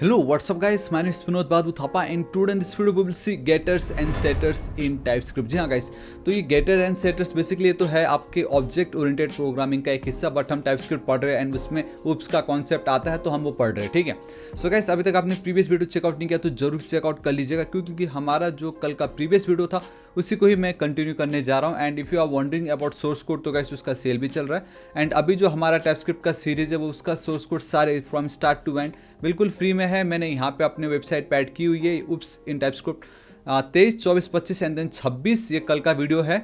Hello, what's up guys? My name is Vinod Badhu Thapa and today in this video we will see getters and setters in TypeScript। जी हाँ guys, तो ये getter and setters basically तो है आपके object oriented programming का एक हिस्सा, but हम TypeScript पढ़ रहे हैं एंड उसमें उप्स का कॉन्सेप्ट आता है तो हम वो पढ़ रहे हैं, ठीक है। सो गाइस, अभी तक आपने प्रीवियस वीडियो चेकआउट नहीं किया तो जरूर चेकआउट कर लीजिएगा, क्योंकि हमारा जो कल का प्रीवियस वीडियो था उसी को ही मैं कंटिन्यू करने जा रहा हूँ। And if you are wondering about source code तो गाइस उसका सेल भी चल रहा है। एंड अभी जो हमारा टाइपस्क्रिप्ट का सीरीज है वो उसका सोर्स कोड सारे फ्रॉम स्टार्ट टू एंड बिल्कुल फ्री में है। मैंने यहाँ पे अपने वेबसाइट पे ऐड की हुई है OOPs in TypeScript 23, 24, 25 and then 26 ये कल का वीडियो है।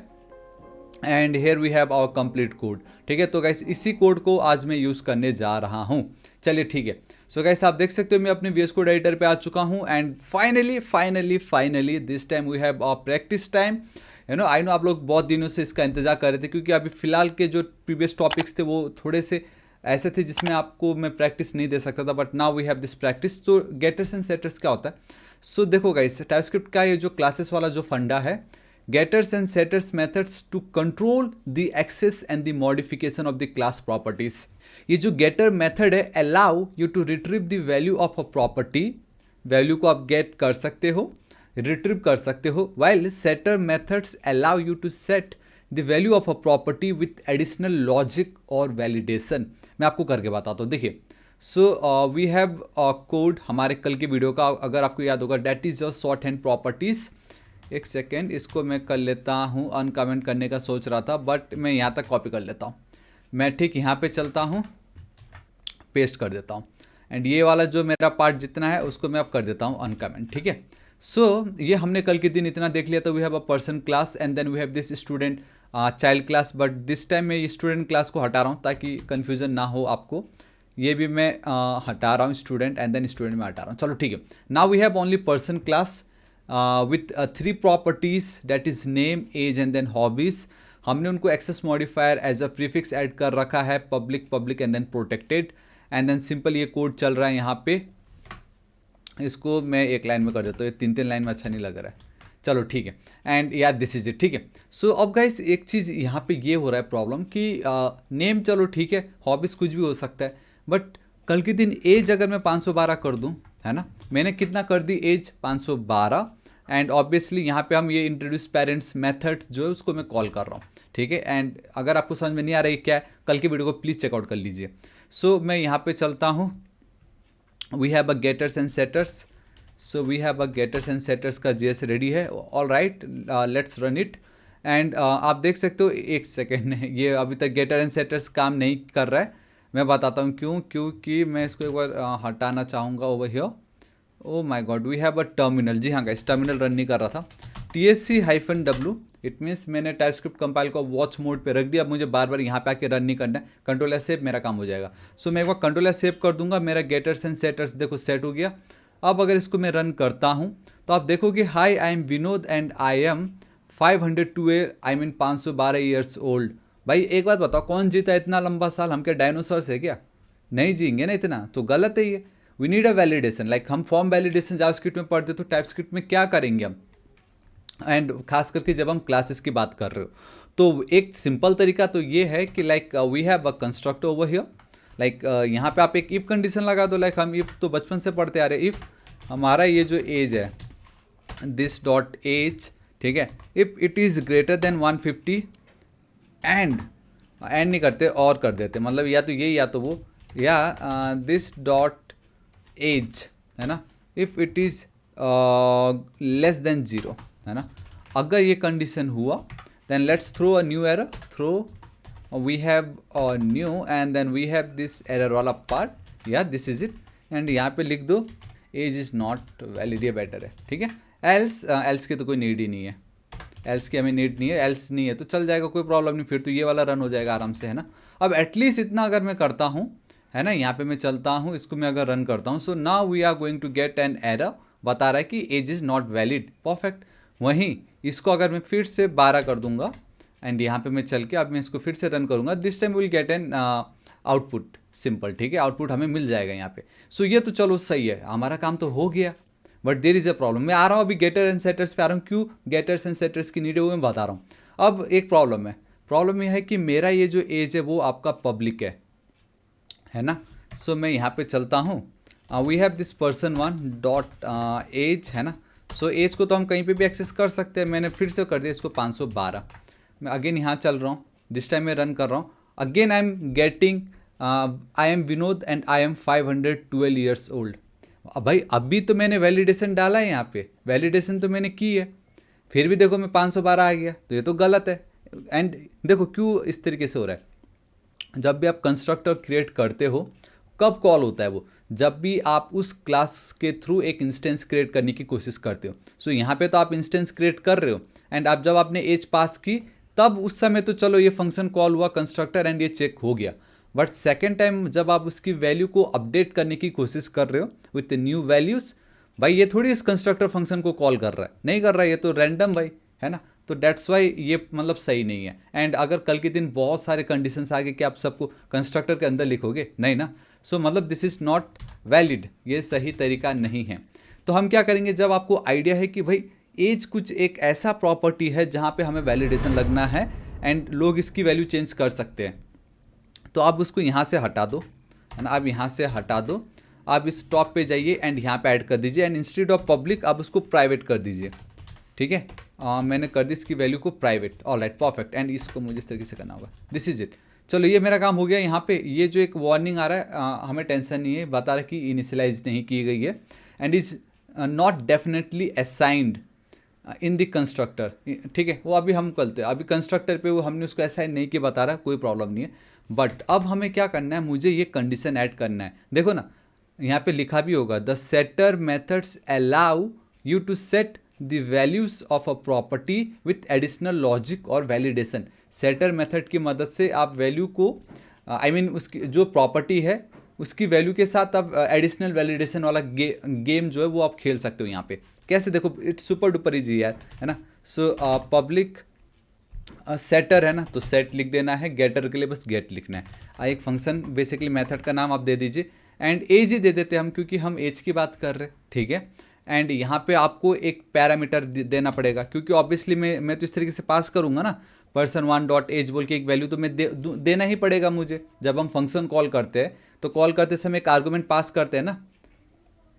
And here we have our complete code, ठीक है। तो गाइस इसी कोड को आज मैं यूज़ करने जा रहा हूँ। चलिए ठीक है। सो गाइस आप देख सकते हो मैं अपने VS कोड एडिटर पे आ चुका हूँ and finally this time we have our practice time. I know आप लोग बहुत दिनों से इसका इंतजार कर रहे थे, क्योंकि अभी फिलहाल के जो प्रीवियस टॉपिक्स थे वो थोड़े से ऐसे थे जिसमें आपको मैं प्रैक्टिस नहीं दे सकता था, but now we have this practice. तो गेटर्स एंड सेटर्स क्या होता है? सो देखो गाइस, टाइपस्क्रिप्ट का ये जो क्लासेस वाला जो फंडा है, getters and setters methods to control the access and the modification of the class properties। ये जो getter method है allow you to retrieve the value of a property, value को आप get कर सकते हो, retrieve कर सकते हो, while setter methods allow you to set the value of a property with additional logic और validation। मैं आपको करके बताता हूँ, देखिए। सो वी हैव कोड हमारे कल के वीडियो का, अगर आपको याद होगा, that is your short hand properties. एक सेकेंड, इसको मैं कर लेता हूँ, अनकमेंट करने का सोच रहा था बट मैं यहाँ तक कॉपी कर लेता हूँ। मैं ठीक यहाँ पे चलता हूँ, पेस्ट कर देता हूँ एंड ये वाला जो मेरा पार्ट जितना है उसको मैं अब कर देता हूँ अनकमेंट, ठीक है। सो ये हमने कल के दिन इतना देख लिया। तो we have a person class and then we have this student child class, but this time मैं ये स्टूडेंट क्लास को हटा रहा हूँ ताकि कन्फ्यूजन ना हो आपको। ये भी मैं हटा रहा हूँ स्टूडेंट एंड देन स्टूडेंट में हटा रहा हूँ। चलो ठीक है। Now we have only person class with 3 properties, that is name, age and then hobbies। हमने उनको access modifier as a prefix add कर रखा है, public and then protected and then simple ये कोड चल रहा है यहाँ पे। इसको मैं एक लाइन में कर देता हूँ, ये 3 लाइन में अच्छा नहीं लग रहा है। चलो ठीक है। एंड या दिस इज इट, ठीक है। सो अब गाइस एक चीज़ यहाँ पे ये हो रहा है प्रॉब्लम कि नेम चलो ठीक है, हॉबीज़ कुछ भी हो सकता है, बट कल के दिन एज अगर मैं 512 कर दूँ, है ना, मैंने कितना कर दी, एज 512। एंड ऑब्वियसली यहाँ पे हम ये इंट्रोड्यूस पेरेंट्स मेथड्स जो है उसको मैं कॉल कर रहा हूँ, ठीक है। एंड अगर आपको समझ में नहीं आ रही क्या है, कल की वीडियो को प्लीज़ चेकआउट कर लीजिए। सो मैं यहाँ पे चलता हूँ, we have a getters and setters. So we have a getters and setters का JS रेडी है, all right, let's run it. And आप देख सकते हो, एक सेकेंड, ये अभी तक गेटर एंड सेटर्स काम नहीं कर रहा है। मैं बताता हूँ क्यों, क्योंकि मैं इसको एक बार हटाना चाहूँगा over here. Oh my God, we have a terminal. जी हाँ गाइस, टर्मिनल रन नहीं कर रहा था। TSC-W, इट मीन्स मैंने टाइपस्क्रिप्ट कंपाइल को वॉच मोड पे रख दिया। अब मुझे बार बार यहाँ पे आके रन नहीं करना है, कंट्रोल एस सेव मेरा काम हो जाएगा। सो मैं एक बार कंट्रोल एस सेव कर दूंगा, मेरा गेटर्स एंड सेटर्स देखो सेट हो गया। अब अगर इसको मैं रन करता हूँ तो आप देखोगे, high I am Vinod and I am 502 I mean 512 years old. भाई एक बात बताओ, कौन जीता इतना लंबा साल? हम क्या डायनासोर्स है क्या? नहीं जिएंगे ना इतना, तो गलत है ये। We need a validation, like हम फॉर्म वैलिडेशन जावास्क्रिप्ट में पढ़ते तो टाइपस्क्रिप्ट में क्या करेंगे हम, एंड खास करके जब हम क्लासेस की बात कर रहे हो तो एक सिंपल तरीका तो ये है कि like we have a constructor over here. Like यहाँ पे आप एक इफ कंडीशन लगा दो। लाइक हम इफ तो बचपन से पढ़ते आ रहे, इफ हमारा ये जो एज है, दिस डॉट एज, ठीक है, if it is greater than 150 and नहीं करते और कर देते, मतलब या तो ये या तो वो, या दिस डॉट एज, है ना, if it is less than 0, है ना। अगर ये कंडीशन हुआ then let's throw a new error, throw we have new and then we have this error वाला पार्ट, या दिस इज इट। एंड यहाँ पे लिख दो एज इज़ नॉट वैलिड, ये बेटर है, ठीक है। एल्स की तो कोई नीड ही नहीं है, एल्स की हमें नीड नहीं है, एल्स नहीं है तो चल जाएगा, कोई प्रॉब्लम नहीं, फिर तो ये वाला रन हो जाएगा आराम से, है ना। अब एटलीस्ट इतना अगर मैं करता हूँ, है ना, यहाँ पे मैं चलता हूँ, इसको मैं अगर रन करता हूँ, so now we are going to get an error, बता रहा है कि age is not valid, perfect. वहीं इसको अगर मैं फिर से 12 कर दूंगा एंड यहाँ पे मैं चल के अब मैं इसको फिर से रन करूँगा, this time will get an output, simple, ठीक है, आउटपुट हमें मिल जाएगा यहाँ पे। सो ये तो चलो सही है, हमारा काम तो हो गया, but there is a problem. मैं आ रहा हूँ अभी गेटर एंड सेटर्स पे आ रहा हूँ, क्यों गेटर्स एंड सेटर्स की नीड है वो मैं बता रहा हूँ। अब एक प्रॉब्लम है, प्रॉब्लम यह है कि मेरा ये जो एज है वो आपका पब्लिक है ना। सो मैं यहाँ पे चलता हूँ we have this person one dot age, है ना। सो एज को तो हम कहीं पे भी एक्सेस कर सकते हैं। मैंने फिर से कर दिया इसको 512। मैं अगेन यहाँ चल रहा हूँ, दिस टाइम मैं रन कर रहा हूँ। Again I am getting I am Vinod and I am 512 years old. भाई अभी तो मैंने वैलिडेशन डाला है, यहाँ पे वैलिडेशन तो मैंने की है, फिर भी देखो मैं 512 आ गया, तो ये तो गलत है। एंड देखो क्यों इस तरीके से हो रहा है। जब भी आप कंस्ट्रक्टर क्रिएट करते हो, कब कॉल होता है वो, जब भी आप उस क्लास के थ्रू एक इंस्टेंस क्रिएट करने की कोशिश करते हो। सो यहाँ पे तो आप इंस्टेंस क्रिएट कर रहे हो, एंड आप जब आपने एज पास की तब उस समय तो चलो ये फंक्शन कॉल हुआ कंस्ट्रक्टर एंड ये चेक हो गया। बट सेकेंड टाइम जब आप उसकी वैल्यू को अपडेट करने की कोशिश कर रहे हो विथ न्यू वैल्यूज़, भाई ये थोड़ी इस कंस्ट्रक्टर फंक्शन को कॉल कर रहा है, नहीं कर रहा है, ये तो रैंडम भाई, है ना। तो डेट्स वाई ये मतलब सही नहीं है। एंड अगर कल के दिन बहुत सारे कंडीशंस आ गए कि आप सबको कंस्ट्रक्टर के अंदर लिखोगे, नहीं ना। सो मतलब दिस इज़ नॉट वैलिड, ये सही तरीका नहीं है। तो हम क्या करेंगे, जब आपको आइडिया है कि भाई एज कुछ एक ऐसा प्रॉपर्टी है जहाँ पे हमें वैलिडेशन लगना है एंड लोग इसकी वैल्यू चेंज कर सकते हैं, तो आप उसको यहाँ से हटा दो, है ना। आप यहाँ से हटा दो, आप इस टॉप पे जाइए एंड यहाँ पे ऐड कर दीजिए, एंड इंस्टेड ऑफ पब्लिक आप उसको प्राइवेट कर दीजिए, ठीक है। मैंने कर दी इसकी वैल्यू को private, all right perfect. And इसको मुझे इस तरीके से करना होगा, दिस इज इट। चलो ये मेरा काम हो गया। यहाँ पे ये जो एक वार्निंग आ रहा है, हमें टेंशन नहीं है, बता रहा है कि इनिशियलाइज नहीं की गई है and is not definitely assigned in the constructor, ठीक है। वो अभी हम करते हैं, अभी कंस्ट्रक्टर पे वो हमने उसको असाइन नहीं किया, बता रहा है, कोई प्रॉब्लम नहीं है। बट अब हमें क्या करना है, मुझे ये कंडीशन ऐड करना है। देखो ना यहाँ पे लिखा भी होगा, the setter methods allow you to set the values of a property with additional logic और वैलिडेशन। सेटर मेथड की मदद से आप वैल्यू को आई मीन उसकी जो प्रॉपर्टी है उसकी वैल्यू के साथ आप एडिशनल वैलिडेशन वाला गेम जो है वो आप खेल सकते हो। यहाँ पे कैसे, देखो इट्स सुपर डुपर इजी यार, है ना। सो पब्लिक सेटर है ना, तो सेट लिख देना है, गेटर के लिए बस गेट लिखना है। एक फंक्शन बेसिकली मेथड का नाम आप दे दीजिए एंड एज ही दे देते हैं हम, क्योंकि हम एज की बात कर रहे हैं, ठीक है। एंड यहाँ पे आपको एक पैरामीटर देना पड़ेगा, क्योंकि ऑब्वियसली मैं तो इस तरीके से पास करूँगा ना, पर्सन वन डॉट एज बोल के एक वैल्यू तो मैं देना ही पड़ेगा मुझे। जब हम फंक्शन कॉल करते हैं तो कॉल करते समय एक आर्गूमेंट पास करते हैं ना,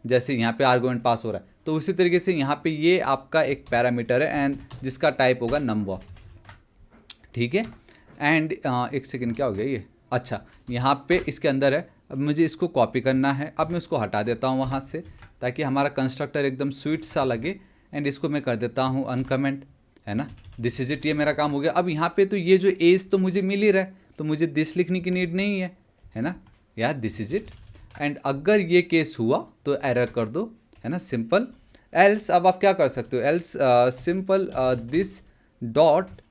जैसे यहाँ पे आर्गूमेंट पास हो रहा है, तो उसी तरीके से यहाँ पे ये आपका एक पैरामीटर है एंड जिसका टाइप होगा नंबर, ठीक है। एंड एक सेकेंड, क्या हो गया ये, अच्छा यहाँ पे इसके अंदर है। अब मुझे इसको कॉपी करना है, अब मैं उसको हटा देता हूँ वहाँ से, ताकि हमारा कंस्ट्रक्टर एकदम स्वीट सा लगे। एंड इसको मैं कर देता हूँ अनकमेंट, है ना। दिस इज इट, ये मेरा काम हो गया। अब यहाँ पे तो ये जो एज तो मुझे मिल ही रहा है, तो मुझे दिस लिखने की नीड नहीं है ना यार, दिस इज इट। एंड अगर ये केस हुआ तो एरर कर दो, है ना, सिंपल। एल्स अब आप क्या कर सकते हो, else simple this dot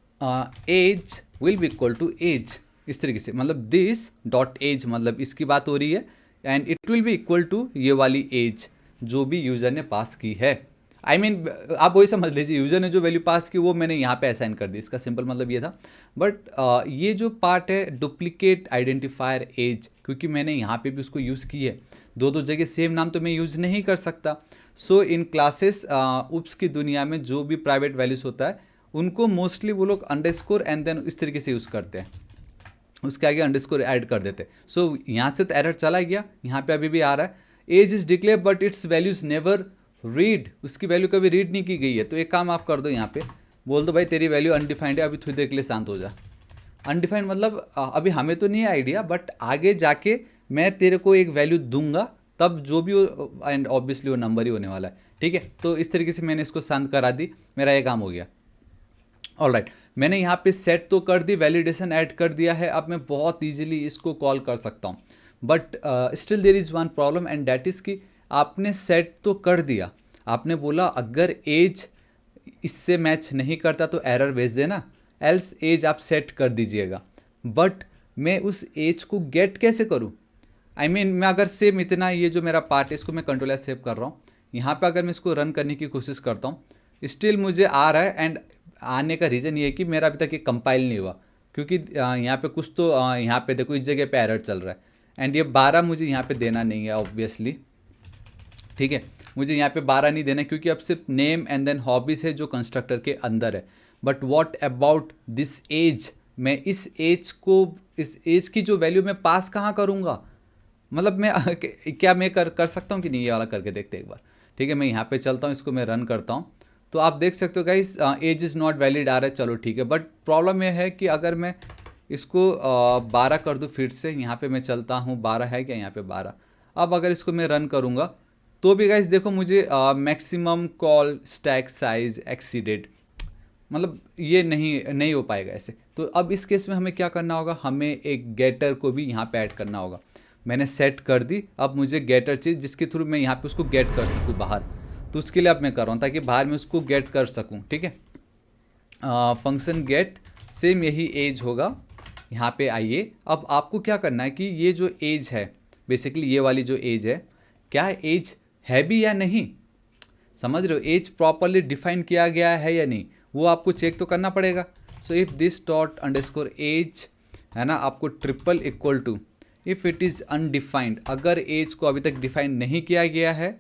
age will be equal to age, इस तरीके से, मतलब दिस डॉट एज मतलब इसकी बात हो रही है, and it will be equal to ये वाली एज जो भी यूज़र ने पास की है। आई मीन आप वही समझ लीजिए, यूज़र ने जो वैल्यू पास की वो मैंने यहाँ पे असाइन कर दी, इसका सिंपल मतलब ये था। बट ये जो पार्ट है डुप्लीकेट आइडेंटिफायर एज, क्योंकि मैंने यहाँ पे भी उसको यूज़ की है, दो जगह सेम नाम तो मैं यूज़ नहीं कर सकता। सो इन क्लासेस उप्स की दुनिया में जो भी प्राइवेट वैल्यूज़ होता है उनको मोस्टली वो लोग अंडरस्कोर एंड देन इस तरीके से यूज़ करते हैं, उसके आगे अंडरस्कोर ऐड कर देते हैं। सो यहाँ से तो एरर चला गया, यहाँ पे अभी भी आ रहा है, age is declare but its values never read, उसकी वैल्यू कभी रीड नहीं की गई है। तो एक काम आप कर दो, यहाँ पे बोल दो भाई तेरी वैल्यू अनडिफाइंड है, अभी थोड़ी देर के लिए शांत हो जा। अनडिफाइंड मतलब अभी हमें तो नहीं है आइडिया, बट आगे जाके मैं तेरे को एक वैल्यू दूंगा, तब जो भी हो, एंड ऑब्वियसली वो नंबर ही होने वाला है, ठीक है। तो इस तरीके से मैंने इसको शांत करा दी, मेरा ये काम हो गया। ऑलराइट, मैंने यहाँ पे सेट तो कर दी, वैलिडेशन ऐड कर दिया है, अब मैं बहुत इजीली इसको कॉल कर सकता हूँ। But still there is one problem and that is कि आपने सेट तो कर दिया, आपने बोला अगर एज इससे मैच नहीं करता तो एरर भेज देना, एल्स एज आप सेट कर दीजिएगा। बट मैं उस एज को गेट कैसे करूँ? आई मीन मैं अगर सेम इतना, ये जो मेरा पार्ट है इसको मैं कंट्रोल एस सेव कर रहा हूँ, यहाँ पे अगर मैं इसको रन करने की कोशिश करता हूँ स्टिल मुझे आ रहा है। एंड आने का रीज़न ये है कि मेरा अभी तक ये कंपाइल नहीं हुआ, क्योंकि यहाँ पे कुछ तो यहाँ पे देखो इस जगह पे एरर चल रहा है, एंड ये 12 मुझे यहाँ पे देना नहीं है ऑब्वियसली, ठीक है। मुझे यहाँ पे 12 नहीं देना क्योंकि अब सिर्फ नेम एंड देन हॉबीज़ है जो कंस्ट्रक्टर के अंदर है। But what about this age, मैं इस एज को, इस एज की जो वैल्यू मैं पास कहाँ करूँगा? मतलब मैं क्या मैं कर सकता हूँ कि नहीं, ये वाला करके देखते हैं एक बार। ठीक है, मैं यहाँ पे चलता हूँ, इसको मैं रन करता हूँ, तो आप देख सकते हो guys age is not valid आ रहा है। चलो ठीक है, बट प्रॉब्लम ये है कि अगर मैं इसको 12 कर दूँ फिर से, यहाँ पे मैं चलता हूँ, 12 है क्या यहाँ पे 12। अब अगर इसको मैं रन करूँगा तो भी गाइस देखो मुझे maximum call stack size exceeded, मतलब ये नहीं नहीं हो पाएगा ऐसे। तो अब इस केस में हमें क्या करना होगा, हमें एक गेटर को भी यहाँ पे ऐड करना होगा। मैंने सेट कर दी, अब मुझे गेटर चाहिए जिसके थ्रू मैं यहाँ पे उसको गेट कर सकूँ बाहर। तो उसके लिए अब मैं कर रहा हूँ ताकि बाहर में उसको गेट कर सकूँ। ठीक है, फंक्शन गेट सेम यही एज होगा। यहाँ पे आइए, अब आपको क्या करना है कि ये जो एज है बेसिकली ये वाली जो एज है, क्या एज है भी या नहीं, समझ रहे हो, एज प्रॉपरली डिफाइन किया गया है या नहीं, वो आपको चेक तो करना पड़ेगा। So if this dot underscore age है ना, आपको triple equal to if it is undefined, अगर एज को अभी तक डिफाइन नहीं किया गया है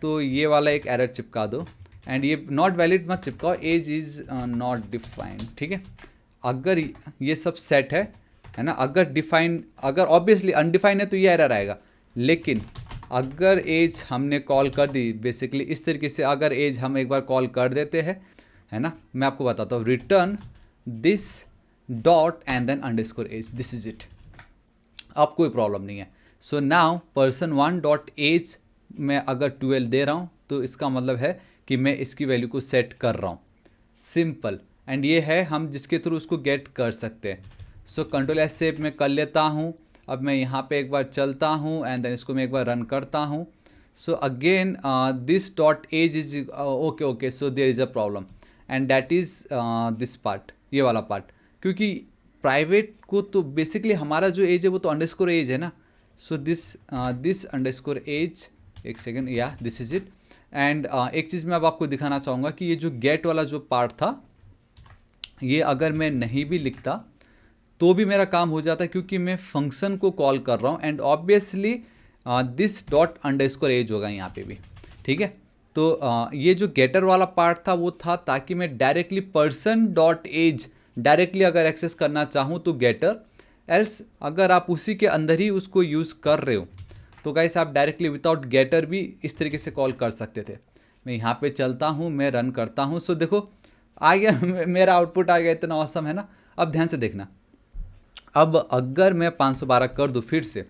तो ये वाला एक एरर चिपका दो। एंड ये नॉट वैलिड मत चिपकाओ, एज इज़ नॉट डिफाइंड। ठीक है, अगर ये सब सेट है ना, अगर डिफाइन, अगर ऑब्वियसली अनडिफाइंड है तो ये एरर आएगा। लेकिन अगर एज हमने कॉल कर दी बेसिकली इस तरीके से, अगर एज हम एक बार कॉल कर देते हैं है ना, मैं आपको बताता हूँ, return this dot and then underscore age, this is it, अब कोई प्रॉब्लम नहीं है। So now person 1 dot age मैं अगर 12 दे रहा हूँ तो इसका मतलब है कि मैं इसकी वैल्यू को सेट कर रहा हूँ, सिंपल। एंड ये है हम जिसके थ्रू उसको गेट कर सकते हैं। सो कंट्रोल एस से मैं कर लेता हूँ। अब मैं यहाँ पे एक बार चलता हूँ एंड देन इसको मैं एक बार रन करता हूँ। So again this dot age is okay, so there is a problem and that is this part, ये वाला पार्ट, क्योंकि प्राइवेट को तो बेसिकली हमारा जो एज है वो तो अंडरस्कोर एज है ना। सो दिस अंडरस्कोर एज, एक सेकेंड, या दिस इज इट। एंड एक चीज़ मैं अब आपको दिखाना चाहूँगा कि ये जो गेट वाला जो पार्ट था, ये अगर मैं नहीं भी लिखता तो भी मेरा काम हो जाता है, क्योंकि मैं फंक्शन को कॉल कर रहा हूँ। And obviously this dot underscore age होगा यहाँ पे भी। ठीक है, तो ये जो गेटर वाला पार्ट था वो था ताकि मैं directly person dot age directly अगर एक्सेस करना चाहूँ तो गेटर, एल्स अगर आप उसी के अंदर ही उसको यूज़ कर रहे हो तो गाइस आप डायरेक्टली विदाउट गेटर भी इस तरीके से कॉल कर सकते थे। मैं यहाँ पे चलता हूँ, मैं रन करता हूँ। सो देखो आ गया मेरा आउटपुट आ गया, इतना औसम है ना। अब ध्यान से देखना, अब अगर मैं 512 कर दूँ फिर से,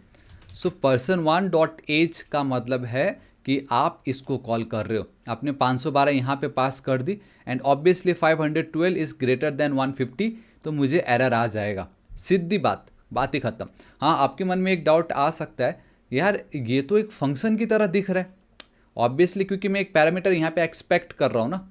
सो पर्सन 1 डॉट एज का मतलब है कि आप इसको कॉल कर रहे हो, आपने 512 यहाँ पे पास कर दी and obviously 512 is greater than 150, तो मुझे एरर आ जाएगा, सीधी बात ही ख़त्म। हाँ, आपके मन में एक डाउट आ सकता है, यार ये तो एक फंक्शन की तरह दिख रहा है, ऑब्वियसली क्योंकि मैं एक पैरामीटर यहाँ पे एक्सपेक्ट कर रहा हूँ ना।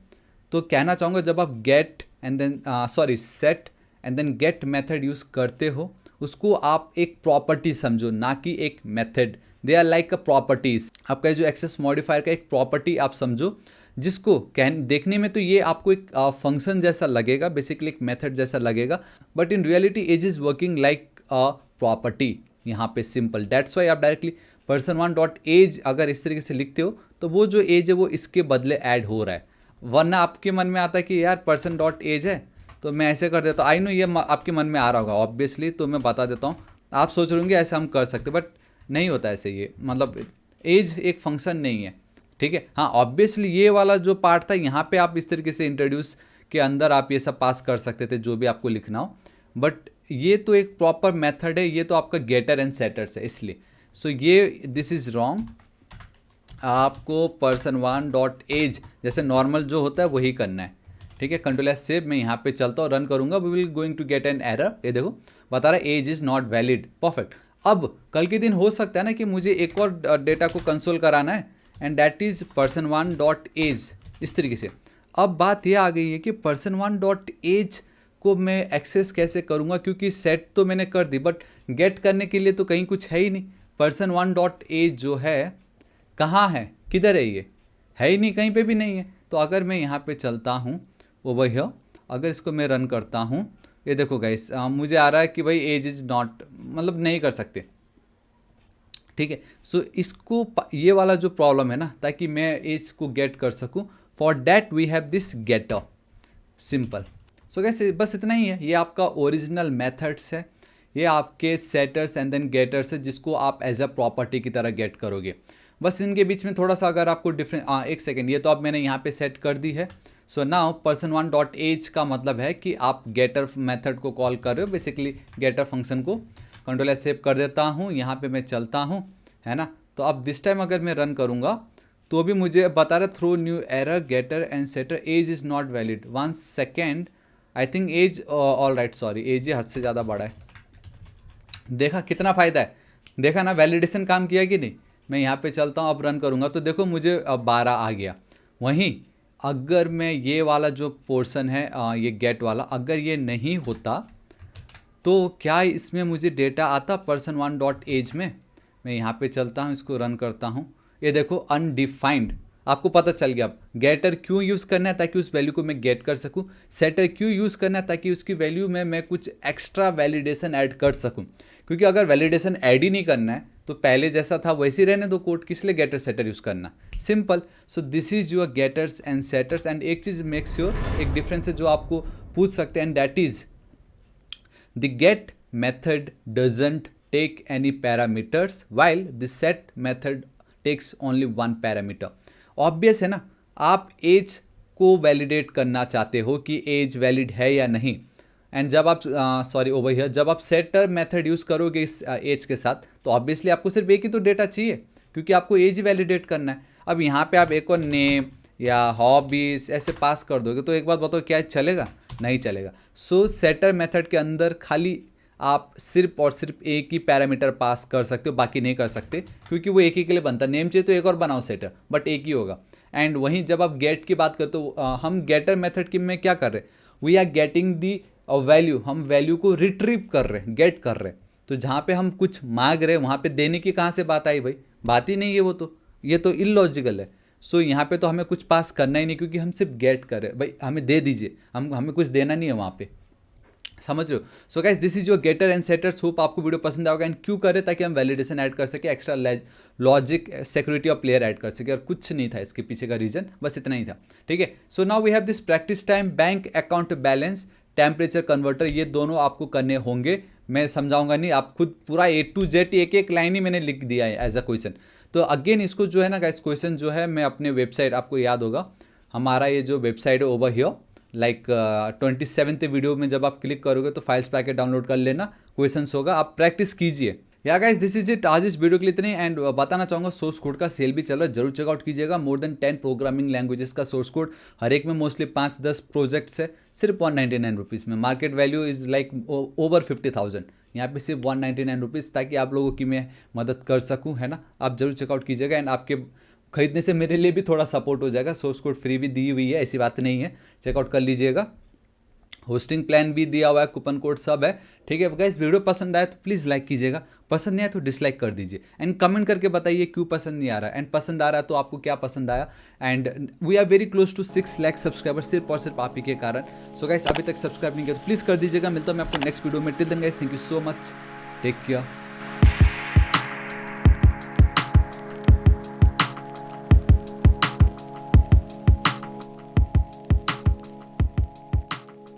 तो कहना चाहूँगा जब आप get and then set and then get method use करते हो, उसको आप एक प्रॉपर्टी समझो, ना कि एक method. They are like a properties, आपका जो एक्सेस मॉडिफायर का एक प्रॉपर्टी आप समझो, जिसको देखने में तो ये आपको एक फंक्शन जैसा लगेगा, बेसिकली एक मेथड जैसा लगेगा, but in reality age is working like a property यहाँ पे, सिंपल। दैट्स वाई आप डायरेक्टली पर्सन 1 डॉट एज अगर इस तरीके से लिखते हो तो वो जो एज है वो इसके बदले ऐड हो रहा है। वरना आपके मन में आता है कि यार पर्सन डॉट एज है तो मैं ऐसे कर देता हूँ। आई नो ये आपके मन में आ रहा होगा ऑब्वियसली, तो मैं बता देता हूँ, आप सोच रहे होंगे ऐसे हम कर सकते, बट नहीं होता ऐसे। ये मतलब एज एक फंक्शन नहीं है। ठीक है, हाँ ऑब्वियसली ये वाला जो पार्ट था यहाँ पे आप इस तरीके से इंट्रोड्यूस के अंदर आप ये सब पास कर सकते थे जो भी आपको लिखना हो, बट ये तो एक प्रॉपर मेथड है, ये तो आपका गेटर एंड सेटर्स है इसलिए। सो ये दिस इज़ रॉन्ग, आपको पर्सन 1 डॉट एज जैसे नॉर्मल जो होता है वही करना है। ठीक है, कंट्रोल एस सेव, मैं यहाँ पे चलता हूँ, रन करूँगा, we will going to get an error. ये देखो बता रहा है age is not valid, perfect. अब कल के दिन हो सकता है ना कि मुझे एक और डेटा को कंसोल कराना है and that is person 1 dot age, इस तरीके से। अब बात यह आ गई है कि पर्सन 1 डॉट एज को मैं एक्सेस कैसे करूँगा, क्योंकि सेट तो मैंने कर दी बट गेट करने के लिए तो कहीं कुछ है ही नहीं। पर्सन 1 डॉट एज जो है कहाँ है, किधर है, ये है ही नहीं, कहीं पे भी नहीं है। तो अगर मैं यहाँ पे चलता हूँ ओवर हियर, अगर इसको मैं रन करता हूँ, ये देखो गाइस मुझे आ रहा है कि भाई एज इज़ नॉट, मतलब नहीं कर सकते। ठीक है, सो इसको ये वाला जो प्रॉब्लम है ना, ताकि मैं एज को गेट कर सकूँ, for that we have this getter, simple. So guys बस इतना ही है, ये आपका ओरिजिनल मेथड्स है, ये आपके सेटर्स एंड देन गेटर्स है जिसको आप एज अ प्रॉपर्टी की तरह गेट करोगे। बस इनके बीच में थोड़ा सा अगर आपको डिफरेंट, एक सेकेंड, ये तो अब मैंने यहाँ पे सेट कर दी है। So now person1 dot as का मतलब है कि आप गेटर मेथड को कॉल कर रहे हो, बेसिकली गेटर फंक्शन को। कंट्रोल एस सेव कर देता हूँ, यहाँ पे मैं चलता हूँ, है ना। तो अब दिस टाइम अगर मैं रन करूँगा तो भी मुझे बता रहा throw new error getter and setter age is not valid. 1 second, I think age all right, sorry age ये हद से ज़्यादा बड़ा है। देखा कितना फ़ायदा है, देखा ना वैलिडेशन काम किया कि नहीं। मैं यहाँ पे चलता हूँ, अब रन करूँगा तो देखो मुझे अब 12 आ गया। वहीं अगर मैं ये वाला जो पोर्शन है ये गेट वाला, अगर ये नहीं होता तो क्या इसमें मुझे डेटा आता person1 डॉट एज में। मैं यहाँ पे चलता हूँ, इसको रन करता हूँ, ये देखो अनडिफाइंड। आपको पता चल गया अब गेटर क्यों यूज़ करना है, ताकि उस वैल्यू को मैं गेट कर सकूँ। सेटर क्यों यूज़ करना है, ताकि उसकी वैल्यू में मैं कुछ एक्स्ट्रा वैलिडेशन ऐड कर सकूँ। क्योंकि अगर वैलिडेशन ऐड ही नहीं करना है तो पहले जैसा था वैसे ही रहने दो कोड, किस लिए गेटर सेटर यूज़ करना, simple. So this is your getters and setters. And एक चीज़ मेक श्योर, एक डिफरेंस है जो आपको पूछ सकते हैं, and that is the get method doesn't take any parameters while the set method takes only one parameter। Obvious है ना, आप एज को वैलिडेट करना चाहते हो कि एज वैलिड है या नहीं। एंड जब आप सॉरी ओवर हियर, जब आप सेटर मेथड यूज़ करोगे इस एज के साथ तो ऑब्वियसली आपको सिर्फ एक ही तो डेटा चाहिए, क्योंकि आपको एज ही वैलिडेट करना है। अब यहाँ पे आप एक और नेम या हॉबीज़ ऐसे पास कर दोगे तो एक बात बताओ, क्या चलेगा? नहीं चलेगा। सो सेटर मेथड के अंदर खाली आप सिर्फ और सिर्फ एक ही पैरामीटर पास कर सकते हो, बाकी नहीं कर सकते, क्योंकि वो एक ही के लिए बनता है। नेम चाहिए तो एक और बनाओ सेटर, बट एक ही होगा। एंड वहीं जब आप गेट की बात करते हो, हम गेटर मेथड की में क्या कर रहे हैं, we are getting the value, हम वैल्यू को रिट्रीव कर रहे हैं, गेट कर रहे हैं। तो जहाँ पे हम कुछ मांग रहे हैं वहाँ पे देने की कहाँ से बात आई भाई, बात ही नहीं है वो तो, ये तो इलॉजिकल है। सो यहाँ पे तो हमें कुछ पास करना ही नहीं, क्योंकि हम सिर्फ गेट कर रहे हैं, भाई हमें दे दीजिए, हमें कुछ देना नहीं है वहाँ पे, समझ रहे हो। So guys this is your getter and setters. Hope आपको वीडियो पसंद आएगा। एंड क्यों करें, ताकि हम वैलिडेशन ऐड कर सके, extra logic security of player add कर सके, और कुछ नहीं था इसके पीछे का रीजन, बस इतना ही था, ठीक है। So now we have this practice time, bank account balance, temperature converter, ये दोनों आपको करने होंगे। मैं समझाऊंगा नहीं, आप खुद पूरा A to Z एक एक लाइन ही मैंने लिख दिया है एज अ क्वेश्चन। तो अगेन इसको जो है ना गाइस, क्वेश्चन जो है मैं अपने वेबसाइट, आपको याद होगा हमारा ये जो वेबसाइट है over here, like 27th video में जब आप क्लिक करोगे तो फाइल्स पैकेट डाउनलोड कर लेना, क्वेश्चंस होगा, आप प्रैक्टिस कीजिए। या गाइस दिस इज इट, आज इस वीडियो के लिए इतने। एंड बताना चाहूँगा सोर्स कोड का सेल भी चल रहा है, जरूर चेकआउट कीजिएगा। मोर देन 10 प्रोग्रामिंग लैंग्वेजेस का सोर्स कोड, हर एक में मोस्टली 5-10 प्रोजेक्ट्स है, सिर्फ 199 रुपीज़ में। Market value is like over 50,000, यहाँ पे सिर्फ 199 रुपीज़, ताकि आप लोगों की मैं मदद कर सकूँ, है ना। आप जरूर चेकआउट कीजिएगा। एंड आपके खरीदने से मेरे लिए भी थोड़ा सपोर्ट हो जाएगा। सोर्स कोड फ्री भी दी हुई है, ऐसी बात नहीं है, चेकआउट कर लीजिएगा। होस्टिंग प्लान भी दिया हुआ है, कूपन कोड सब है, ठीक है गाइस। वीडियो पसंद आए तो प्लीज़ लाइक कीजिएगा, पसंद नहीं आया तो डिसलाइक कर दीजिए। एंड कमेंट करके बताइए क्यों पसंद नहीं आ रहा है, एंड पसंद आ रहा है तो आपको क्या पसंद आया। And we are very close to 6 lakh subscriber, सिर्फ और सिर्फ आप ही के कारण। सो गाइस अभी तक सब्सक्राइब नहीं किया तो प्लीज़ कर दीजिएगा। मिलता हूँ मैं आपको नेक्स्ट वीडियो में। Till then guys, thank you so much, take care.